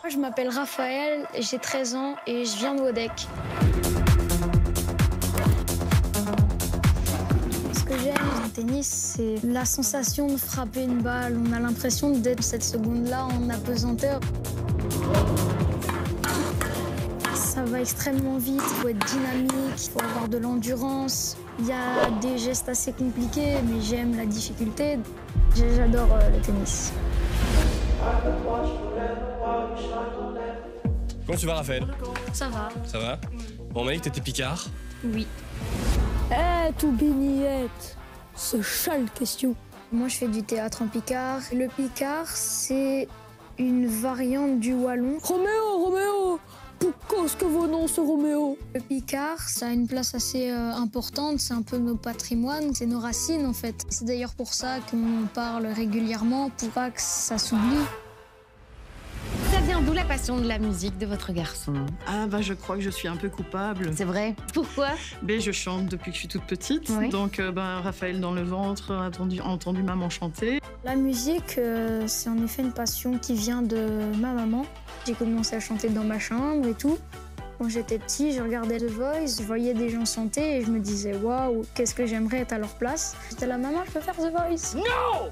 Moi, je m'appelle Raphaël, j'ai 13 ans et je viens de Wodec. Ce que j'aime dans le tennis, c'est la sensation de frapper une balle. On a l'impression d'être cette seconde-là en apesanteur. Ça va extrêmement vite, il faut être dynamique, il faut avoir de l'endurance. Il y a des gestes assez compliqués, mais j'aime la difficulté. J'adore le tennis. Comment tu vas, Raphaël? Ça va. Ça va? Bon, on m'a dit que t'étais picard. Oui. Tout bénillette, c'est chale question. Moi, je fais du théâtre en picard. Le picard, c'est une variante du wallon. Roméo, pourquoi est-ce que vos noms c'est Roméo? Le picard, ça a une place assez importante. C'est un peu nos patrimoines, c'est nos racines, en fait. C'est d'ailleurs pour ça qu'on parle régulièrement, pour pas que ça s'oublie. Ça vient d'où la passion de la musique de votre garçon? Ah bah je crois que je suis un peu coupable. C'est vrai? Pourquoi? Mais je chante depuis que je suis toute petite, Oui. donc Raphaël dans le ventre a entendu maman chanter. La musique, c'est en effet une passion qui vient de ma maman. J'ai commencé à chanter dans ma chambre et tout. Quand j'étais petit, je regardais The Voice, je voyais des gens chanter et je me disais waouh, qu'est-ce que j'aimerais être à leur place. J'étais là, maman, je peux faire The Voice. Non!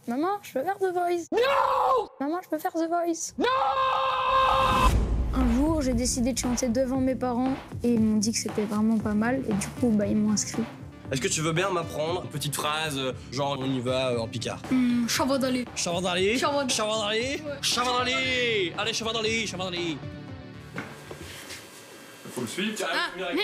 Maman, je peux faire The Voice. Non! Maman, je peux faire The Voice. Non! Un jour, j'ai décidé de chanter devant mes parents et ils m'ont dit que c'était vraiment pas mal et du coup, ils m'ont inscrit. Est-ce que tu veux bien m'apprendre une petite phrase, genre on y va en picard? Chavadali. Chavadali? Chavadali. Chavadali? Chavadali! Allez, chavadali, chavadali! Faut le suivre. Ah, merde!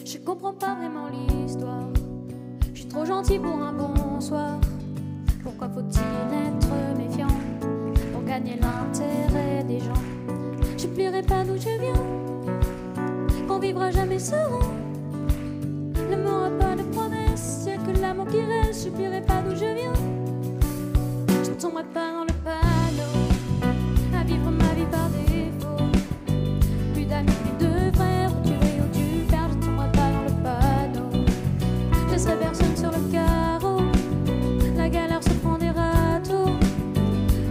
Je comprends pas vraiment l'histoire. Je suis trop gentil pour un bonsoir. Pourquoi faut-il être méfiant pour gagner l'intérêt des gens? Je plierai pas d'où je viens. On vivra jamais serein. L'amour a pas de promesse, y'a que l'amour qui reste. Je plierai pas d'où je viens. Je ne tomberai pas dans le panneau à vivre ma vie par défaut. Plus d'amis, plus de frères. Où tu veux, où tu perds, je tomberai pas dans le panneau. Je laisserai personne sur le carreau. La galère se prend des râteaux.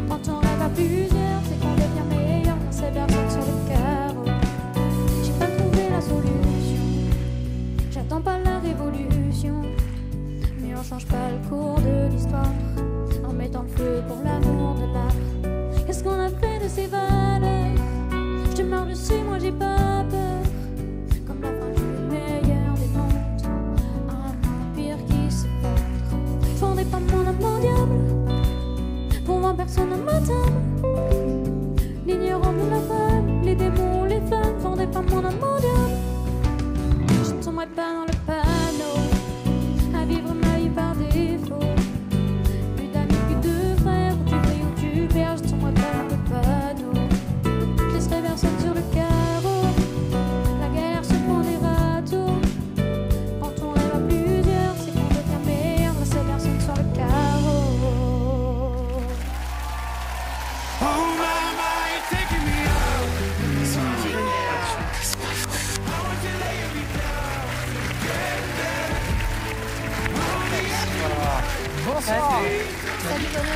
Quand on rêve à plusieurs, c'est qu'on devient meilleur. Je laisserai personne sur le carreau. J'ai pas trouvé la solution. J'attends pas la révolution. Mais on change pas le cours de l'histoire en mettant le feu pour l'amour de l'art. Qu'est-ce qu'on a fait de ces valeurs? Je te marre dessus, moi j'ai pas peur. Comme la fin du meilleur des mondes, un empire qui s'effondre. Fondez pas mon âme mon diable, pour moi personne ne m'atteint. L'ignorant de la femme, les démons, les femmes. Fondez pas mon âme mon diable. Je ne tomberai pas dans le panneau à vivre ma vie par défaut. Plus d'amis, plus de frères. Où tu brilles, où tu perds. Je ne tomberai pas dans le panneau. Je laisserai personne sur le carreau. La galère se prend des râteaux. Quand on rêve à plusieurs, c'est qu'on devient meilleur. Laisserai personne sur le carreau. Bonsoir. Salut, bonhomme.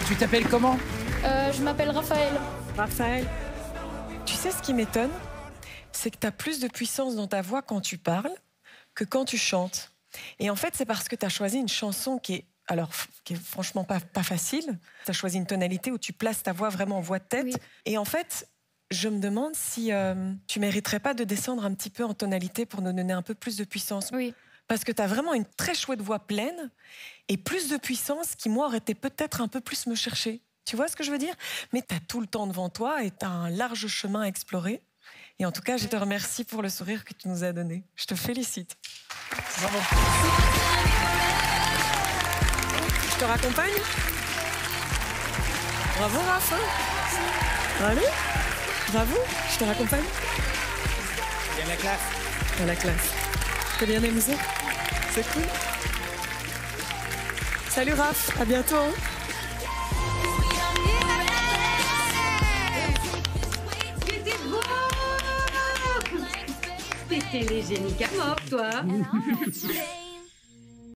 Tu t'appelles comment? Je m'appelle Raphaël. Raphaël, tu sais ce qui m'étonne? C'est que tu as plus de puissance dans ta voix quand tu parles que quand tu chantes. Et en fait, c'est parce que tu as choisi une chanson qui est franchement pas facile. Tu as choisi une tonalité où tu places ta voix vraiment en voix de tête. Oui. Et en fait, je me demande si tu mériterais pas de descendre un petit peu en tonalité pour nous donner un peu plus de puissance. Oui. Parce que tu as vraiment une très chouette voix pleine et plus de puissance qui, moi, aurait été peut-être un peu plus me chercher. Tu vois ce que je veux dire? Mais tu as tout le temps devant toi et tu as un large chemin à explorer. Et en tout cas, je te remercie pour le sourire que tu nous as donné. Je te félicite. Bravo. Je te raccompagne? Bravo, Raph. Allez, bravo, je te raccompagne. Il y a la classe. Dans la classe. T'as bien amusé? C'est cool. Salut Raph, à bientôt. C'était beau. C'était les génies Camor, toi.